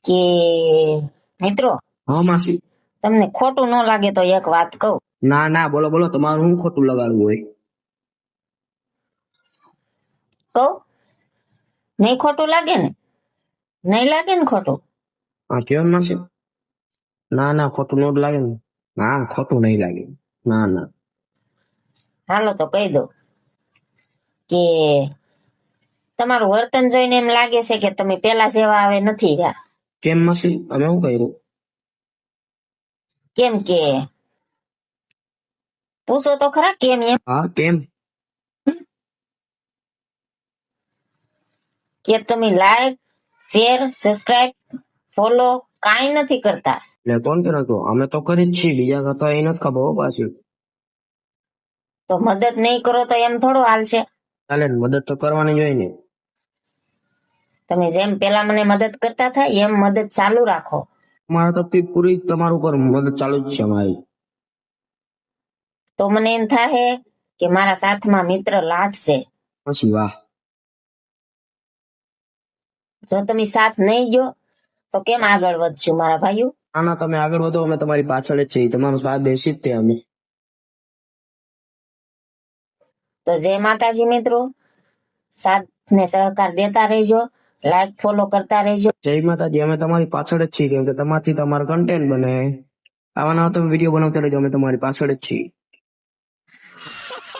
કે મિત્રો હા માસી. તમને ખોટું ન લાગે તો એક વાત કહું. ના ના, બોલો બોલો, તમારું શું ખોટું લગાડવું હોય? કહું? નહીં ખોટું લાગે ને? નહીં લાગે ને ખોટું? હા કેમ માસી? ના ના, ખોટું ન જ લાગે ને. ના, ખોટું નહીં લાગે. ના ના. હાલો તો કહી દઉં કે તમારું વર્તન જોઈને એમ લાગે છે કે તમે પેલા જેવા હવે નથી રહ્યા. કેમ માસી, અમે શું કર્યું? કેમ કે પૂછો તો ખરા કેમ એમ. હા કેમ? કે તમે લાઈક, શેર, સબસ્ક્રાઇબ, ફોલો કાંઈ નથી કરતા. એટલે કોણ કે નતું? અમે તો કરી જ છીએ, બીજા કરતા એ નથી ખબર હો પાછી. તો મદદ નહીં કરો તો એમ થોડું હાલશે. ચાલે ને, મદદ તો કરવાની જ હોય ને. તમે જેમ પેલા મને મદદ કરતા હતા એમ મદદ ચાલુ રાખો. અમારે તો પૂરી તમારા ઉપર મદદ ચાલુ જ છે અમારી. તો મને એમ થાય કે મારા સાથમાં મિત્ર લાટશે. પછી વાહ. જો તમે સાથ નહીં ગયો તો કેમ આગળ વધશું મારા ભાઈઓ? ના ના, તમે આગળ વધો, અમે તમારી પાછળ જ છીએ. તમારો સાથ દેશી જ તે અમે. તો જય માતાજી મિત્રો, સાથ ને સહકાર દેતા રહેજો, લાઈક ફોલો કરતા રહેજો. જય માતાજી. અમે તમારી પાછળ જ છીએ, કેમ કે તમારથી તમારો કન્ટેન્ટ બને. આવા નવા તમે વિડીયો બનાવતા રહેજો, અમે તમારી પાછળ જ છીએ.